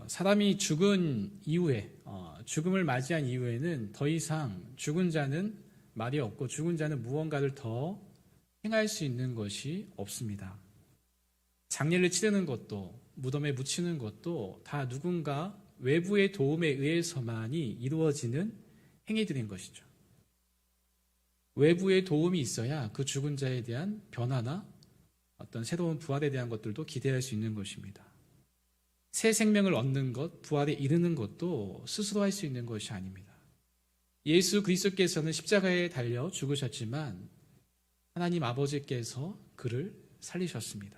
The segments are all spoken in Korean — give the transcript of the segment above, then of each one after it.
사람이 죽은 이후에, 죽음을 맞이한 이후에는 더 이상 죽은 자는 말이 없고 죽은 자는 무언가를 더 행할 수 있는 것이 없습니다. 장례를 치르는 것도 무덤에 묻히는 것도 다 누군가 외부의 도움에 의해서만이 이루어지는 행위들인 것이죠. 외부의 도움이 있어야 그 죽은 자에 대한 변화나 어떤 새로운 부활에 대한 것들도 기대할 수 있는 것입니다. 새 생명을 얻는 것, 부활에 이르는 것도 스스로 할 수 있는 것이 아닙니다. 예수 그리스도께서는 십자가에 달려 죽으셨지만 하나님 아버지께서 그를 살리셨습니다.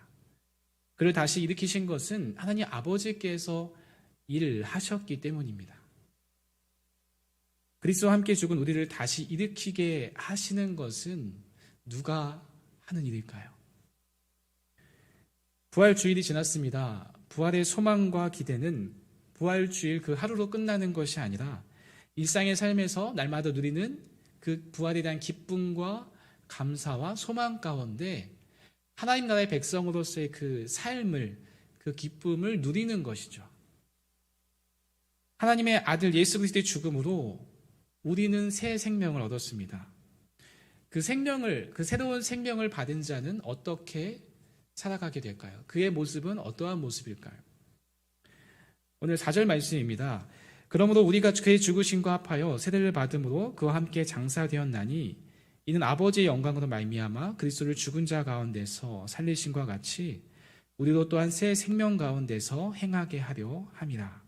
그를 다시 일으키신 것은 하나님 아버지께서 일을 하셨기 때문입니다. 그리스도와 함께 죽은 우리를 다시 일으키게 하시는 것은 누가 하는 일일까요? 부활주일이 지났습니다. 부활의 소망과 기대는 부활주일 그 하루로 끝나는 것이 아니라 일상의 삶에서 날마다 누리는 그 부활에 대한 기쁨과 감사와 소망 가운데 하나님 나라의 백성으로서의 그 삶을, 그 기쁨을 누리는 것이죠. 하나님의 아들 예수 그리스도의 죽음으로 우리는 새 생명을 얻었습니다. 그 새로운 생명을 받은 자는 어떻게 살아가게 될까요? 그의 모습은 어떠한 모습일까요? 오늘 4절 말씀입니다. 그러므로 우리가 그의 죽으심과 합하여 세례를 받음으로 그와 함께 장사되었나니 이는 아버지의 영광으로 말미암아 그리스도를 죽은 자 가운데서 살리심과 같이 우리도 또한 새 생명 가운데서 행하게 하려 함이라.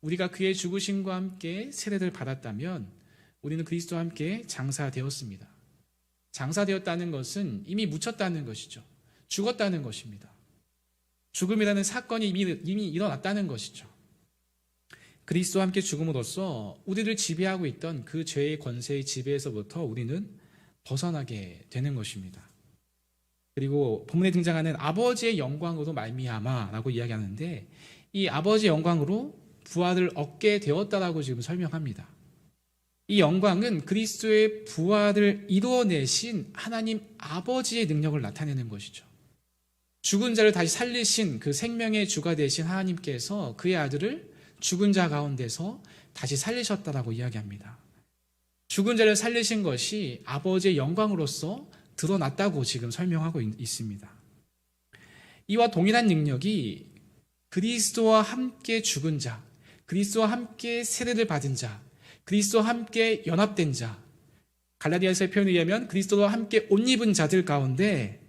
우리가 그의 죽으심과 함께 세례를 받았다면 우리는 그리스도와 함께 장사되었습니다. 장사되었다는 것은 이미 묻혔다는 것이죠. 죽었다는 것입니다. 죽음이라는 사건이 이미 일어났다는 것이죠. 그리스도와 함께 죽음으로써 우리를 지배하고 있던 그 죄의 권세의 지배에서부터 우리는 벗어나게 되는 것입니다. 그리고 본문에 등장하는 아버지의 영광으로 말미암아라고 이야기하는데 이 아버지의 영광으로 부활을 얻게 되었다라고 지금 설명합니다. 이 영광은 그리스도의 부활을 이루어내신 하나님 아버지의 능력을 나타내는 것이죠. 죽은 자를 다시 살리신 그 생명의 주가 되신 하나님께서 그의 아들을 죽은 자 가운데서 다시 살리셨다라고 이야기합니다. 죽은 자를 살리신 것이 아버지의 영광으로서 드러났다고 지금 설명하고 있습니다. 이와 동일한 능력이 그리스도와 함께 죽은 자, 그리스도와 함께 세례를 받은 자, 그리스도와 함께 연합된 자, 갈라디아서의 표현에 의하면 그리스도와 함께 옷 입은 자들 가운데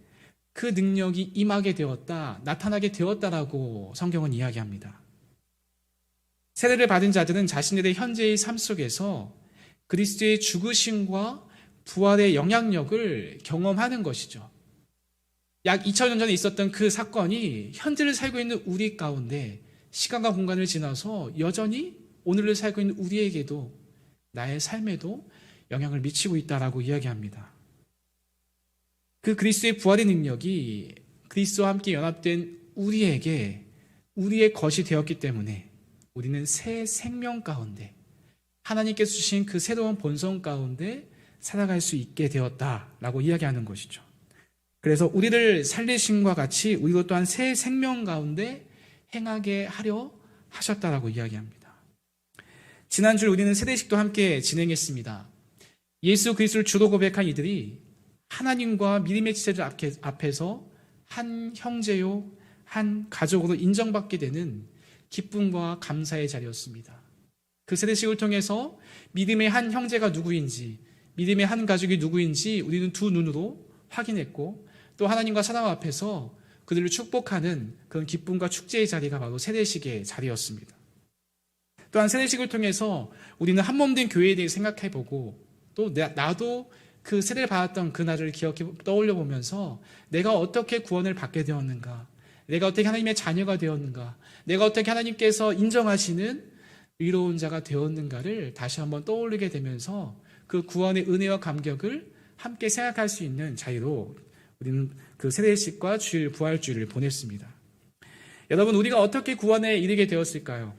그 능력이 임하게 되었다, 나타나게 되었다라고 성경은 이야기합니다. 세례를 받은 자들은 자신들의 현재의 삶 속에서 그리스도의 죽으심과 부활의 영향력을 경험하는 것이죠. 약 2000년 전에 있었던 그 사건이 현재를 살고 있는 우리 가운데 시간과 공간을 지나서 여전히 오늘을 살고 있는 우리에게도 나의 삶에도 영향을 미치고 있다라고 이야기합니다. 그 그리스도의 부활의 능력이 그리스도와 함께 연합된 우리에게 우리의 것이 되었기 때문에 우리는 새 생명 가운데 하나님께서 주신 그 새로운 본성 가운데 살아갈 수 있게 되었다라고 이야기하는 것이죠. 그래서 우리를 살리심과 같이 우리도 또한 새 생명 가운데 행하게 하려 하셨다라고 이야기합니다. 지난주 우리는 세례식도 함께 진행했습니다. 예수 그리스도를 주로 고백한 이들이 하나님과 믿음의 지체들 앞에서 한 형제요, 한 가족으로 인정받게 되는 기쁨과 감사의 자리였습니다. 그 세례식을 통해서 믿음의 한 형제가 누구인지, 믿음의 한 가족이 누구인지 우리는 두 눈으로 확인했고 또 하나님과 사람 앞에서 그들을 축복하는 그런 기쁨과 축제의 자리가 바로 세례식의 자리였습니다. 또한 세례식을 통해서 우리는 한 몸 된 교회에 대해 생각해보고 또 나도 그 세례를 받았던 그날을 떠올려 보면서 내가 어떻게 구원을 받게 되었는가, 내가 어떻게 하나님의 자녀가 되었는가, 내가 어떻게 하나님께서 인정하시는 의로운 자가 되었는가를 다시 한번 떠올리게 되면서 그 구원의 은혜와 감격을 함께 생각할 수 있는 자리로 우리는 그 세례식과 주일, 부활주일을 보냈습니다. 여러분, 우리가 어떻게 구원에 이르게 되었을까요?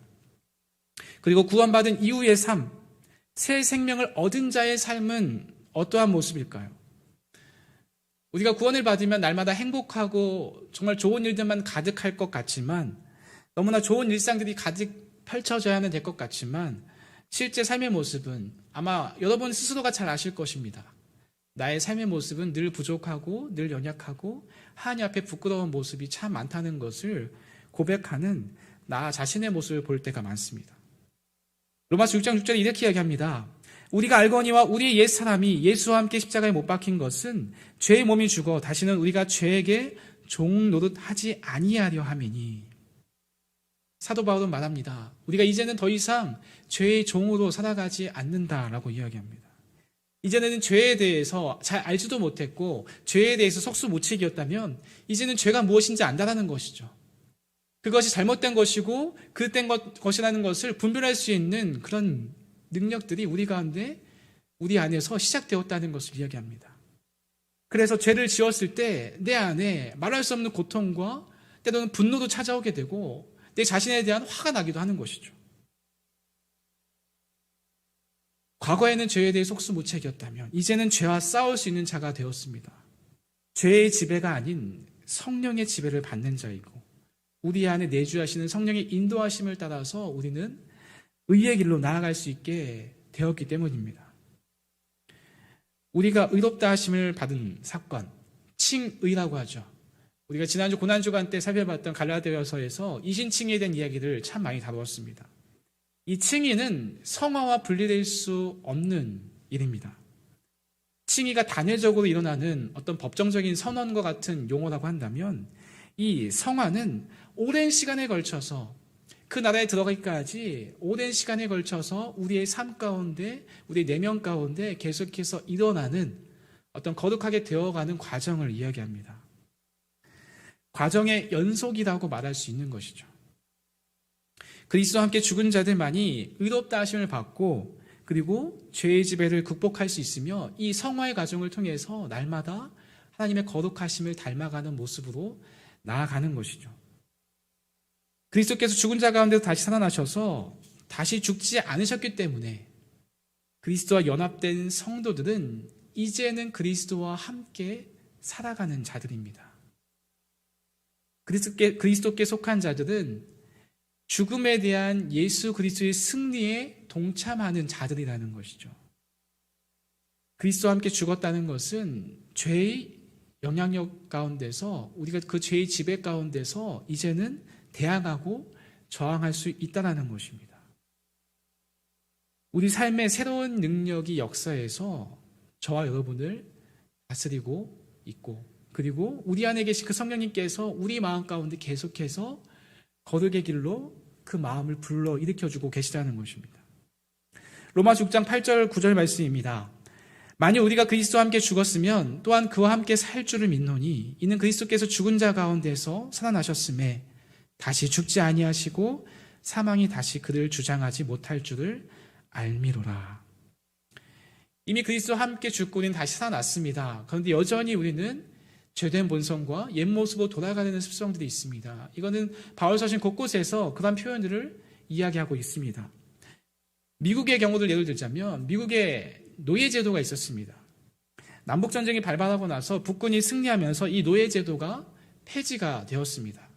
그리고 구원받은 이후의 삶, 새 생명을 얻은 자의 삶은 어떠한 모습일까요? 우리가 구원을 받으면 날마다 행복하고 정말 좋은 일들만 가득할 것 같지만 너무나 좋은 일상들이 가득 펼쳐져야 하는 될 것 같지만 실제 삶의 모습은 아마 여러분 스스로가 잘 아실 것입니다. 나의 삶의 모습은 늘 부족하고 늘 연약하고 하나님 앞에 부끄러운 모습이 참 많다는 것을 고백하는 나 자신의 모습을 볼 때가 많습니다. 로마서 6장 6절에 이렇게 이야기합니다. 우리가 알거니와 우리의 옛사람이 예수와 함께 십자가에 못 박힌 것은 죄의 몸이 죽어 다시는 우리가 죄에게 종 노릇하지 아니하려 함이니. 사도 바울은 말합니다. 우리가 이제는 더 이상 죄의 종으로 살아가지 않는다라고 이야기합니다. 이제는 죄에 대해서 잘 알지도 못했고 죄에 대해서 속수무책이었다면 이제는 죄가 무엇인지 안다라는 것이죠. 그것이 잘못된 것이고 그릇된 것이라는 것을 분별할 수 있는 그런 능력들이 우리 가운데 우리 안에서 시작되었다는 것을 이야기합니다. 그래서 죄를 지었을 때 내 안에 말할 수 없는 고통과 때로는 분노도 찾아오게 되고 내 자신에 대한 화가 나기도 하는 것이죠. 과거에는 죄에 대해 속수무책이었다면 이제는 죄와 싸울 수 있는 자가 되었습니다. 죄의 지배가 아닌 성령의 지배를 받는 자이고 우리 안에 내주하시는 성령의 인도하심을 따라서 우리는 의의 길로 나아갈 수 있게 되었기 때문입니다. 우리가 의롭다 하심을 받은 사건, 칭의라고 하죠. 우리가 지난주 고난주간 때 살펴봤던 갈라디아서에서 이신칭의에 대한 이야기를 참 많이 다루었습니다. 이 칭의는 성화와 분리될 수 없는 일입니다. 칭의가 단회적으로 일어나는 어떤 법정적인 선언과 같은 용어라고 한다면 이 성화는 오랜 시간에 걸쳐서 그 나라에 들어가기까지 오랜 시간에 걸쳐서 우리의 삶 가운데 우리의 내면 가운데 계속해서 일어나는 어떤 거룩하게 되어가는 과정을 이야기합니다. 과정의 연속이라고 말할 수 있는 것이죠. 그리스도와 함께 죽은 자들만이 의롭다 하심을 받고 그리고 죄의 지배를 극복할 수 있으며 이 성화의 과정을 통해서 날마다 하나님의 거룩하심을 닮아가는 모습으로 나아가는 것이죠. 그리스도께서 죽은 자 가운데서 다시 살아나셔서 다시 죽지 않으셨기 때문에 그리스도와 연합된 성도들은 이제는 그리스도와 함께 살아가는 자들입니다. 그리스도께 속한 자들은 죽음에 대한 예수 그리스도의 승리에 동참하는 자들이라는 것이죠. 그리스도와 함께 죽었다는 것은 죄의 영향력 가운데서 우리가 그 죄의 지배 가운데서 이제는 대항하고 저항할 수 있다는 것입니다. 우리 삶의 새로운 능력이 역사에서 저와 여러분을 다스리고 있고 그리고 우리 안에 계신 그 성령님께서 우리 마음 가운데 계속해서 거룩의 길로 그 마음을 불러 일으켜주고 계시다는 것입니다. 로마서 6장 8절 9절 말씀입니다. 만일 우리가 그리스도와 함께 죽었으면 또한 그와 함께 살 줄을 믿노니 이는 그리스도께서 죽은 자 가운데서 살아나셨음에 다시 죽지 아니하시고 사망이 다시 그를 주장하지 못할 줄을 알미로라. 이미 그리스도와 함께 죽고 우리는 다시 살아났습니다. 그런데 여전히 우리는 죄된 본성과 옛 모습으로 돌아가는 습성들이 있습니다. 이거는 바울 서신 곳곳에서 그런 표현들을 이야기하고 있습니다. 미국의 경우를 예를 들자면 미국에 노예제도가 있었습니다. 남북전쟁이 발발하고 나서 북군이 승리하면서 이 노예제도가 폐지가 되었습니다.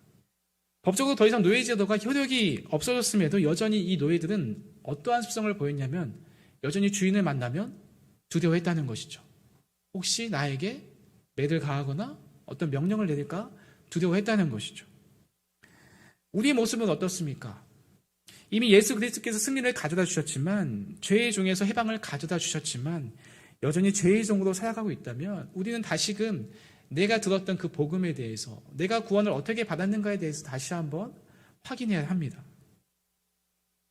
법적으로 더 이상 노예제도가 효력이 없어졌음에도 여전히 이 노예들은 어떠한 습성을 보였냐면 여전히 주인을 만나면 두려워했다는 것이죠. 혹시 나에게 매를 가하거나 어떤 명령을 내릴까 두려워했다는 것이죠. 우리의 모습은 어떻습니까? 이미 예수 그리스도께서 승리를 가져다 주셨지만 죄의 종에서 해방을 가져다 주셨지만 여전히 죄의 종으로 살아가고 있다면 우리는 다시금 내가 들었던 그 복음에 대해서 내가 구원을 어떻게 받았는가에 대해서 다시 한번 확인해야 합니다.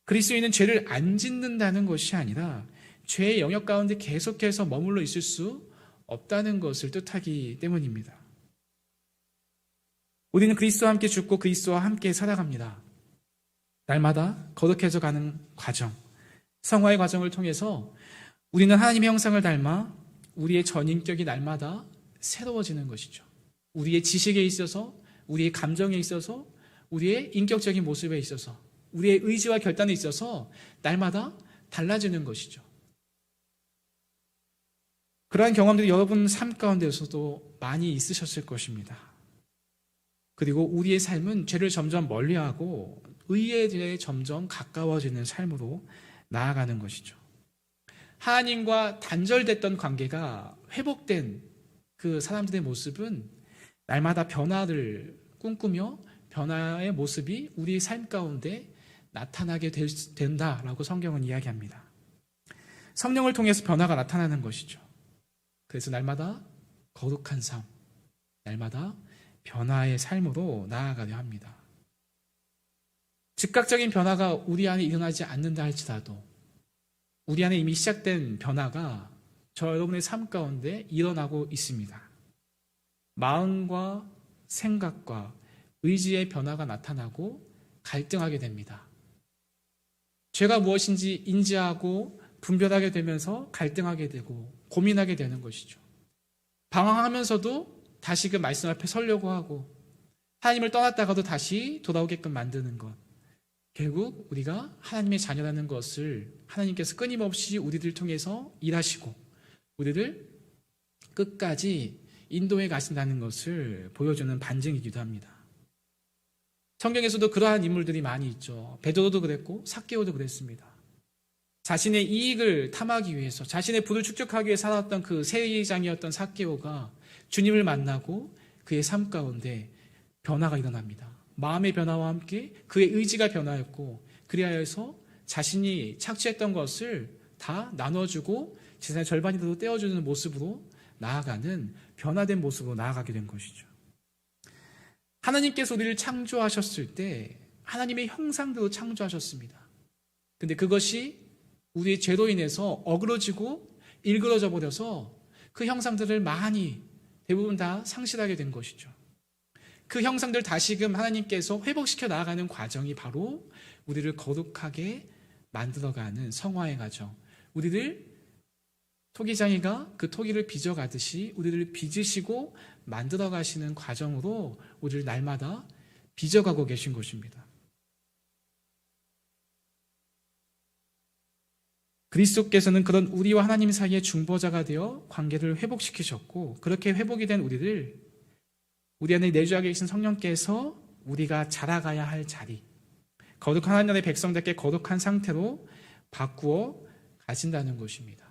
그리스도인은 죄를 안 짓는다는 것이 아니라 죄의 영역 가운데 계속해서 머물러 있을 수 없다는 것을 뜻하기 때문입니다. 우리는 그리스도와 함께 죽고 그리스도와 함께 살아갑니다. 날마다 거룩해져 가는 과정, 성화의 과정을 통해서 우리는 하나님의 형상을 닮아 우리의 전인격이 날마다 새로워지는 것이죠. 우리의 지식에 있어서, 우리의 감정에 있어서, 우리의 인격적인 모습에 있어서, 우리의 의지와 결단에 있어서 날마다 달라지는 것이죠. 그러한 경험들이 여러분 삶 가운데서도 많이 있으셨을 것입니다. 그리고 우리의 삶은 죄를 점점 멀리하고 의에 대해 점점 가까워지는 삶으로 나아가는 것이죠. 하나님과 단절됐던 관계가 회복된 그 사람들의 모습은 날마다 변화를 꿈꾸며 변화의 모습이 우리 삶 가운데 나타나게 된다라고 성경은 이야기합니다. 성령을 통해서 변화가 나타나는 것이죠. 그래서 날마다 거룩한 삶, 날마다 변화의 삶으로 나아가려 합니다. 즉각적인 변화가 우리 안에 일어나지 않는다 할지라도 우리 안에 이미 시작된 변화가 저 여러분의 삶 가운데 일어나고 있습니다. 마음과 생각과 의지의 변화가 나타나고 갈등하게 됩니다. 죄가 무엇인지 인지하고 분별하게 되면서 갈등하게 되고 고민하게 되는 것이죠. 방황하면서도 다시 그 말씀 앞에 서려고 하고 하나님을 떠났다가도 다시 돌아오게끔 만드는 것. 결국 우리가 하나님의 자녀라는 것을 하나님께서 끊임없이 우리들 통해서 일하시고 우리를 끝까지 인도해 가신다는 것을 보여주는 반증이기도 합니다. 성경에서도 그러한 인물들이 많이 있죠. 베드로도 그랬고 삭개오도 그랬습니다. 자신의 이익을 탐하기 위해서 자신의 부를 축적하기 위해 살았던 그 세리장이었던 삭개오가 주님을 만나고 그의 삶 가운데 변화가 일어납니다. 마음의 변화와 함께 그의 의지가 변화했고 그리하여서 자신이 착취했던 것을 다 나눠주고 재산의 절반이라도 떼어주는 모습으로 나아가는 변화된 모습으로 나아가게 된 것이죠. 하나님께서 우리를 창조하셨을 때 하나님의 형상대로 창조하셨습니다. 근데 그것이 우리의 죄로 인해서 어그러지고 일그러져 버려서 그 형상들을 많이 대부분 다 상실하게 된 것이죠. 그 형상들 다시금 하나님께서 회복시켜 나아가는 과정이 바로 우리를 거룩하게 만들어가는 성화의 과정. 우리를 토기장이가 그 토기를 빚어가듯이 우리를 빚으시고 만들어가시는 과정으로 우리를 날마다 빚어가고 계신 것입니다. 그리스도께서는 그런 우리와 하나님 사이의 중보자가 되어 관계를 회복시키셨고 그렇게 회복이 된 우리를 우리 안에 내주하게 계신 성령께서 우리가 자라가야 할 자리, 거룩한 하나님의 백성답게 거룩한 상태로 바꾸어 가신다는 것입니다.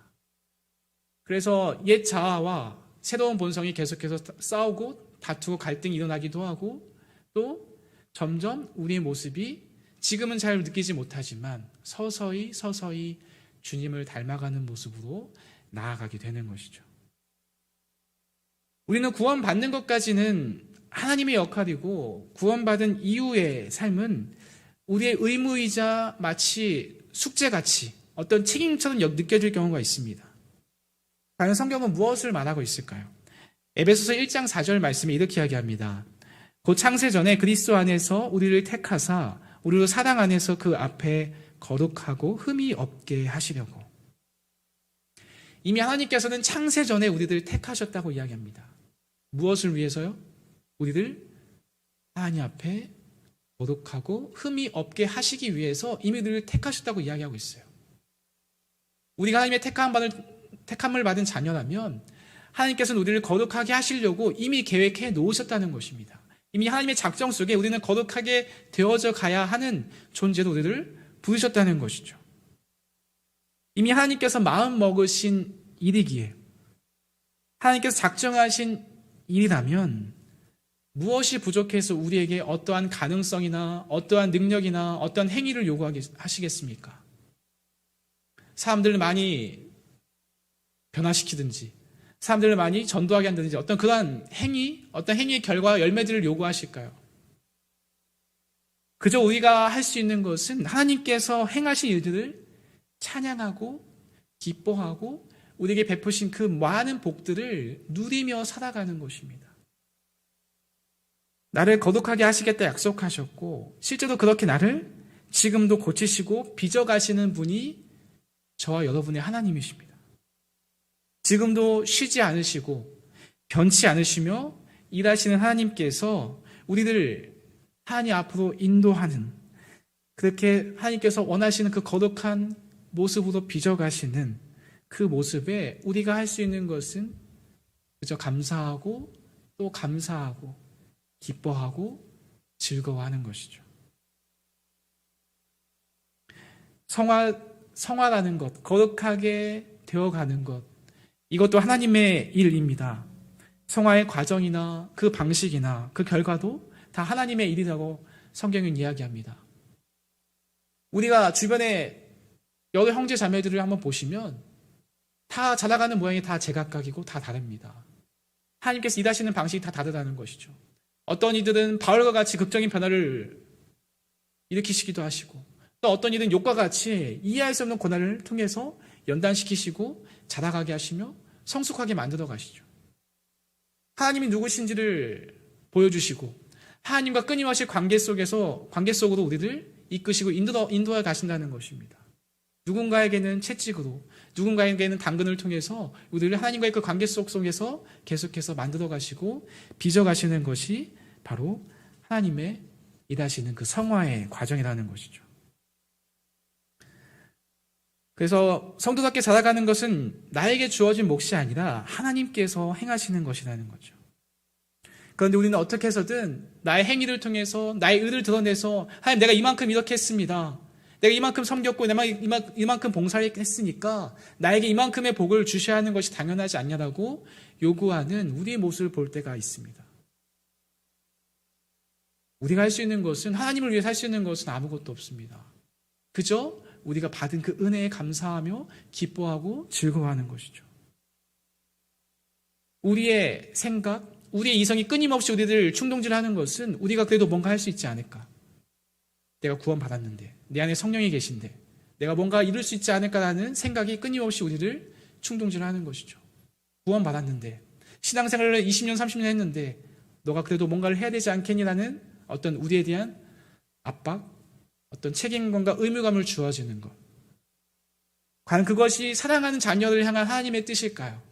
그래서 옛 자아와 새로운 본성이 계속해서 싸우고 다투고 갈등이 일어나기도 하고 또 점점 우리의 모습이 지금은 잘 느끼지 못하지만 서서히 주님을 닮아가는 모습으로 나아가게 되는 것이죠. 우리는 구원받는 것까지는 하나님의 역할이고 구원받은 이후의 삶은 우리의 의무이자 마치 숙제같이 어떤 책임처럼 느껴질 경우가 있습니다. 과연 성경은 무엇을 말하고 있을까요? 에베소서 1장 4절 말씀에 이렇게 이야기합니다. 곧 창세전에 그리스도 안에서 우리를 택하사 우리로 사랑 안에서 그 앞에 거룩하고 흠이 없게 하시려고. 이미 하나님께서는 창세전에 우리들을 택하셨다고 이야기합니다. 무엇을 위해서요? 우리를 하나님 앞에 거룩하고 흠이 없게 하시기 위해서 이미 우리를 택하셨다고 이야기하고 있어요. 우리가 하나님의 택함을 받은 자녀라면 하나님께서는 우리를 거룩하게 하시려고 이미 계획해 놓으셨다는 것입니다. 이미 하나님의 작정 속에 우리는 거룩하게 되어져 가야 하는 존재로 우리를 부르셨다는 것이죠. 이미 하나님께서 마음 먹으신 일이기에 하나님께서 작정하신 일이라면 무엇이 부족해서 우리에게 어떠한 가능성이나 어떠한 능력이나 어떠한 행위를 요구하시겠습니까? 사람들을 많이 변화시키든지 사람들을 많이 전도하게 한다든지 어떤 그러한 행위, 어떤 행위의 결과 열매들을 요구하실까요? 그저 우리가 할 수 있는 것은 하나님께서 행하신 일들을 찬양하고 기뻐하고 우리에게 베푸신 그 많은 복들을 누리며 살아가는 것입니다. 나를 거룩하게 하시겠다 약속하셨고 실제로 그렇게 나를 지금도 고치시고 빚어가시는 분이 저와 여러분의 하나님이십니다. 지금도 쉬지 않으시고 변치 않으시며 일하시는 하나님께서 우리를 하나님 앞으로 인도하는 그렇게 하나님께서 원하시는 그 거룩한 모습으로 빚어가시는 그 모습에 우리가 할 수 있는 것은 그저 감사하고 또 감사하고 기뻐하고 즐거워하는 것이죠. 성화라는 것, 거룩하게 되어가는 것, 이것도 하나님의 일입니다. 성화의 과정이나 그 방식이나 그 결과도 다 하나님의 일이라고 성경은 이야기합니다. 우리가 주변에 여러 형제 자매들을 한번 보시면 다 자라가는 모양이 다 제각각이고 다 다릅니다. 하나님께서 일하시는 방식이 다 다르다는 것이죠. 어떤 이들은 바울과 같이 극적인 변화를 일으키시기도 하시고, 또 어떤 이들은 욕과 같이 이해할 수 없는 고난을 통해서 연단시키시고 자라가게 하시며 성숙하게 만들어 가시죠. 하나님이 누구신지를 보여주시고 하나님과 끊임없이 관계 속으로 우리를 이끄시고 인도해 가신다는 것입니다. 누군가에게는 채찍으로, 누군가에게는 당근을 통해서 우리를 하나님과의 그 관계 속에서 계속해서 만들어 가시고 빚어 가시는 것이 바로 하나님의 일하시는 그 성화의 과정이라는 것이죠. 그래서 성도답게 자라가는 것은 나에게 주어진 몫이 아니라 하나님께서 행하시는 것이라는 거죠. 그런데 우리는 어떻게 해서든 나의 행위를 통해서 나의 의를 드러내서 하나님, 내가 이만큼 이렇게 했습니다. 내가 이만큼 섬겼고 내가 이만큼 봉사를 했으니까 나에게 이만큼의 복을 주셔야 하는 것이 당연하지 않냐라고 요구하는 우리의 모습을 볼 때가 있습니다. 우리가 할 수 있는 것은, 하나님을 위해 살 수 있는 것은 아무것도 없습니다. 그저 우리가 받은 그 은혜에 감사하며 기뻐하고 즐거워하는 것이죠. 우리의 생각, 우리의 이성이 끊임없이 우리를 충동질하는 것은 우리가 그래도 뭔가 할 수 있지 않을까. 내가 구원받았는데, 내 안에 성령이 계신데 내가 뭔가 이룰 수 있지 않을까라는 생각이 끊임없이 우리를 충동질하는 것이죠. 구원받았는데, 신앙생활을 20년, 30년 했는데 너가 그래도 뭔가를 해야 되지 않겠니라는 어떤 우리에 대한 압박, 어떤 책임감과 의무감을 주어지는 것. 과연 그것이 사랑하는 자녀를 향한 하나님의 뜻일까요?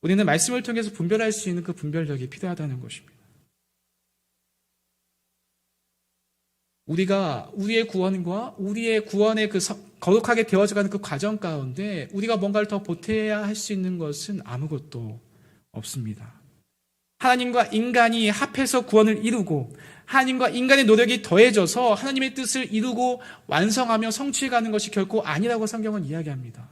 우리는 말씀을 통해서 분별할 수 있는 그 분별력이 필요하다는 것입니다. 우리가 우리의 구원과 우리의 구원의 그 거룩하게 되어져가는 그 과정 가운데 우리가 뭔가를 더 보태야 할 수 있는 것은 아무것도 없습니다. 하나님과 인간이 합해서 구원을 이루고 하나님과 인간의 노력이 더해져서 하나님의 뜻을 이루고 완성하며 성취해가는 것이 결코 아니라고 성경은 이야기합니다.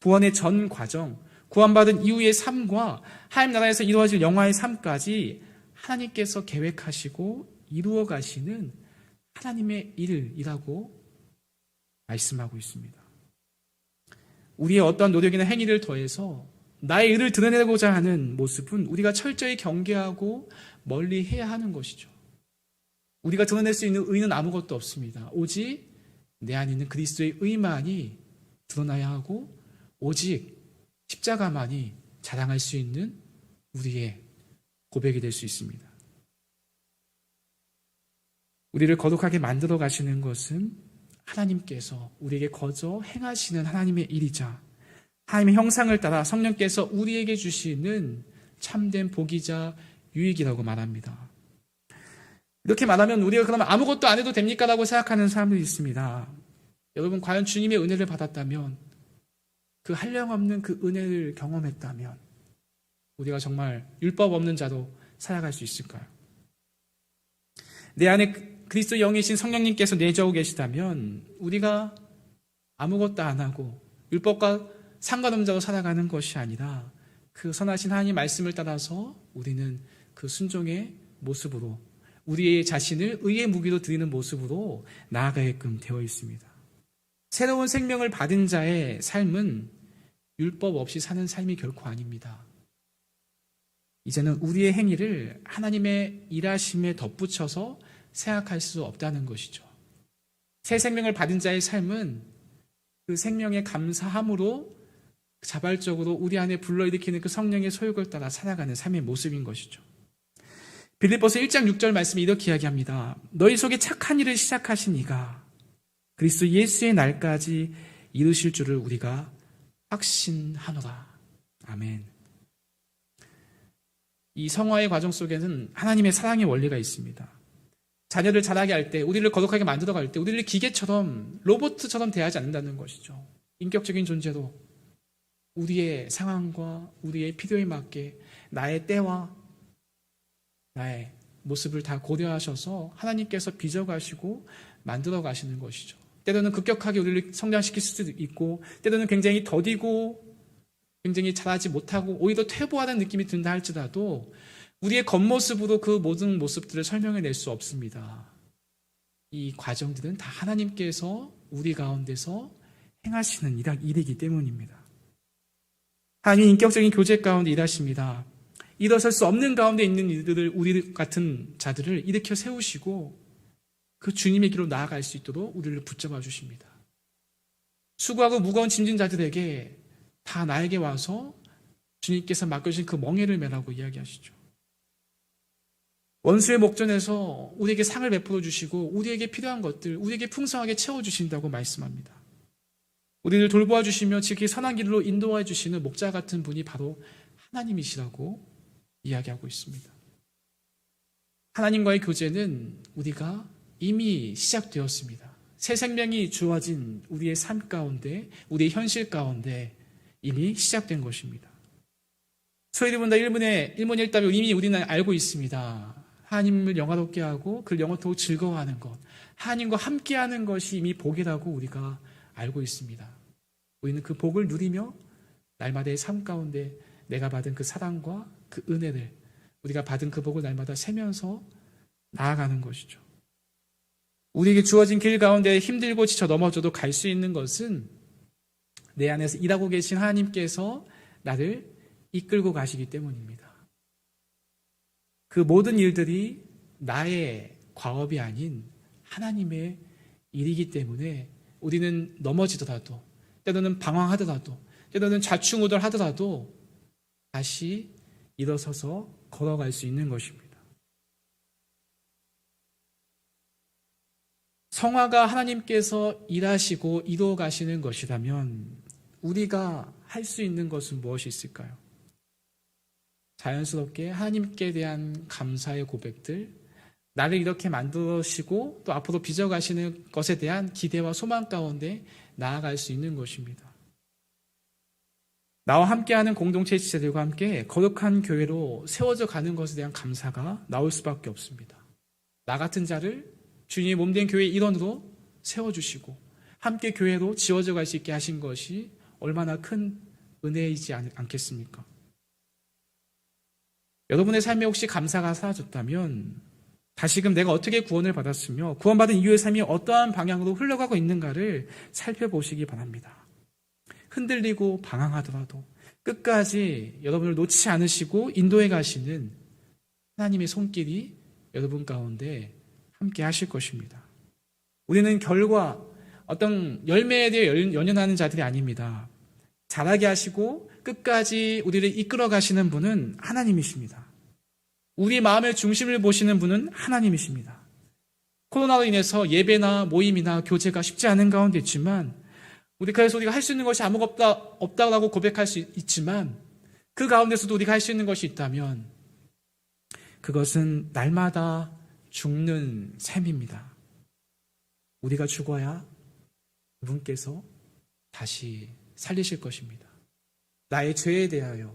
구원의 전 과정, 구원받은 이후의 삶과 하나님 나라에서 이루어질 영화의 삶까지 하나님께서 계획하시고 이루어 가시는 하나님의 일이라고 말씀하고 있습니다. 우리의 어떤 노력이나 행위를 더해서 나의 의를 드러내고자 하는 모습은 우리가 철저히 경계하고 멀리 해야 하는 것이죠. 우리가 드러낼 수 있는 의는 아무것도 없습니다. 오직 내 안에 있는 그리스도의 의만이 드러나야 하고 오직 십자가만이 자랑할 수 있는 우리의 고백이 될 수 있습니다. 우리를 거룩하게 만들어 가시는 것은 하나님께서 우리에게 거저 행하시는 하나님의 일이자 하나님의 형상을 따라 성령께서 우리에게 주시는 참된 복이자 유익이라고 말합니다. 이렇게 말하면 우리가 그러면 아무것도 안 해도 됩니까? 라고 생각하는 사람들이 있습니다. 여러분, 과연 주님의 은혜를 받았다면, 그 한량없는 그 은혜를 경험했다면 우리가 정말 율법 없는 자로 살아갈 수 있을까요? 내 안에 그리스도 영이신 성령님께서 내주하고 계시다면 우리가 아무것도 안 하고 율법과 상관없는 자로 살아가는 것이 아니라 그 선하신 하나님 말씀을 따라서 우리는 그 순종의 모습으로 우리의 자신을 의의 무기로 드리는 모습으로 나아가게끔 되어 있습니다. 새로운 생명을 받은 자의 삶은 율법 없이 사는 삶이 결코 아닙니다. 이제는 우리의 행위를 하나님의 일하심에 덧붙여서 생각할 수 없다는 것이죠. 새 생명을 받은 자의 삶은 그 생명에 감사함으로 자발적으로 우리 안에 불러일으키는 그 성령의 소욕을 따라 살아가는 삶의 모습인 것이죠. 빌립보서 1장 6절 말씀이 이렇게 이야기합니다. 너희 속에 착한 일을 시작하신 이가 그리스도 예수의 날까지 이루실 줄을 우리가 확신하노라. 아멘. 이 성화의 과정 속에는 하나님의 사랑의 원리가 있습니다. 자녀를 자라게 할 때, 우리를 거룩하게 만들어갈 때 우리를 기계처럼, 로봇처럼 대하지 않는다는 것이죠. 인격적인 존재로 우리의 상황과 우리의 필요에 맞게 나의 때와 나의 모습을 다 고려하셔서 하나님께서 빚어가시고 만들어 가시는 것이죠. 때로는 급격하게 우리를 성장시킬 수도 있고, 때로는 굉장히 더디고 굉장히 잘하지 못하고 오히려 퇴보하는 느낌이 든다 할지라도 우리의 겉모습으로 그 모든 모습들을 설명해낼 수 없습니다. 이 과정들은 다 하나님께서 우리 가운데서 행하시는 일이기 때문입니다. 하나님 인격적인 교제 가운데 일하십니다. 일어설 수 없는 가운데 있는 이들을, 우리 같은 자들을 일으켜 세우시고 그 주님의 길로 나아갈 수 있도록 우리를 붙잡아 주십니다. 수고하고 무거운 짐진 자들에게 다 나에게 와서 주님께서 맡겨주신 그 멍에를 매라고 이야기하시죠. 원수의 목전에서 우리에게 상을 베풀어 주시고 우리에게 필요한 것들, 우리에게 풍성하게 채워주신다고 말씀합니다. 우리를 돌보아 주시며 지극히 선한 길로 인도해 주시는 목자 같은 분이 바로 하나님이시라고 이야기하고 있습니다. 하나님과의 교제는 우리가 이미 시작되었습니다. 새 생명이 주어진 우리의 삶 가운데, 우리의 현실 가운데 이미 시작된 것입니다. 소위를 본다 1문에 1답을 이미 우리는 알고 있습니다. 하나님을 영화롭게 하고 그를 영원토록 즐거워하는 것, 하나님과 함께하는 것이 이미 복이라고 우리가 알고 있습니다. 우리는 그 복을 누리며 날마다의 삶 가운데 내가 받은 그 사랑과 그 은혜를, 우리가 받은 그 복을 날마다 세면서 나아가는 것이죠. 우리에게 주어진 길 가운데 힘들고 지쳐 넘어져도 갈 수 있는 것은 내 안에서 일하고 계신 하나님께서 나를 이끌고 가시기 때문입니다. 그 모든 일들이 나의 과업이 아닌 하나님의 일이기 때문에 우리는 넘어지더라도, 때로는 방황하더라도, 때로는 좌충우돌하더라도 다시 일어서서 걸어갈 수 있는 것입니다. 성화가 하나님께서 일하시고 이루어 가시는 것이라면 우리가 할 수 있는 것은 무엇이 있을까요? 자연스럽게 하나님께 대한 감사의 고백들, 나를 이렇게 만드시고 또 앞으로 빚어가시는 것에 대한 기대와 소망 가운데 나아갈 수 있는 것입니다. 나와 함께하는 공동체 지체들과 함께 거룩한 교회로 세워져 가는 것에 대한 감사가 나올 수밖에 없습니다. 나 같은 자를 주님의 몸된 교회의 일원으로 세워주시고 함께 교회로 지어져 갈 수 있게 하신 것이 얼마나 큰 은혜이지 않겠습니까? 여러분의 삶에 혹시 감사가 사라졌다면 다시금 내가 어떻게 구원을 받았으며 구원받은 이후의 삶이 어떠한 방향으로 흘러가고 있는가를 살펴보시기 바랍니다. 흔들리고 방황하더라도 끝까지 여러분을 놓지 않으시고 인도해 가시는 하나님의 손길이 여러분 가운데 함께 하실 것입니다. 우리는 결과, 어떤 열매에 대해 연연하는 자들이 아닙니다. 자라게 하시고 끝까지 우리를 이끌어 가시는 분은 하나님이십니다. 우리 마음의 중심을 보시는 분은 하나님이십니다. 코로나로 인해서 예배나 모임이나 교제가 쉽지 않은 가운데 있지만 그래서 우리가 할 수 있는 것이 아무것도 없다고 고백할 수 있지만 그 가운데서도 우리가 할 수 있는 것이 있다면 그것은 날마다 죽는 삶입니다. 우리가 죽어야 그분께서 다시 살리실 것입니다. 나의 죄에 대하여,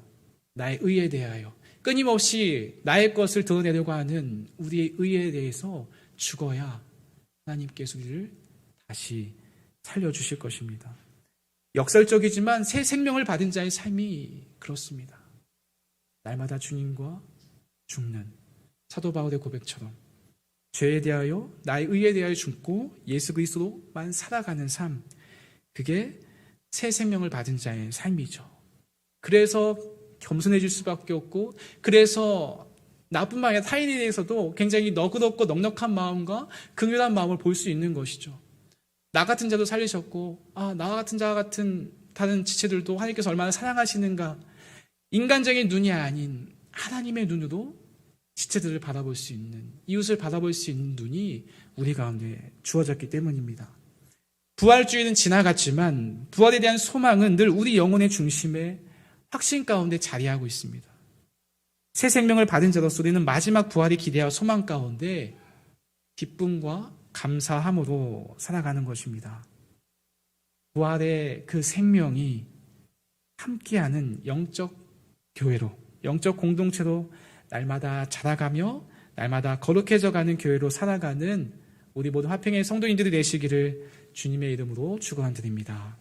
나의 의에 대하여 끊임없이 나의 것을 드러내려고 하는 우리의 의에 대해서 죽어야 하나님께서 우리를 다시 살려주실 것입니다. 역설적이지만 새 생명을 받은 자의 삶이 그렇습니다. 날마다 주님과 죽는 사도 바울의 고백처럼 죄에 대하여, 나의 의에 대하여 죽고 예수 그리스도로만 살아가는 삶, 그게 새 생명을 받은 자의 삶이죠. 그래서 겸손해질 수밖에 없고, 그래서 나뿐만 아니라 타인에 대해서도 굉장히 너그럽고 넉넉한 마음과 긍휼한 마음을 볼 수 있는 것이죠. 나 같은 자도 살리셨고, 나 같은 자 같은 다른 지체들도 하나님께서 얼마나 사랑하시는가, 인간적인 눈이 아닌 하나님의 눈으로 지체들을 바라볼 수 있는, 이웃을 바라볼 수 있는 눈이 우리 가운데 주어졌기 때문입니다. 부활주의는 지나갔지만 부활에 대한 소망은 늘 우리 영혼의 중심에 확신 가운데 자리하고 있습니다. 새 생명을 받은 자로서 우리는 마지막 부활이 기대와 소망 가운데 기쁨과 감사함으로 살아가는 것입니다. 부활의 그 생명이 함께하는 영적 교회로, 영적 공동체로 날마다 자라가며 날마다 거룩해져가는 교회로 살아가는 우리 모두 화평의 성도인들이 되시기를 주님의 이름으로 축원드립니다.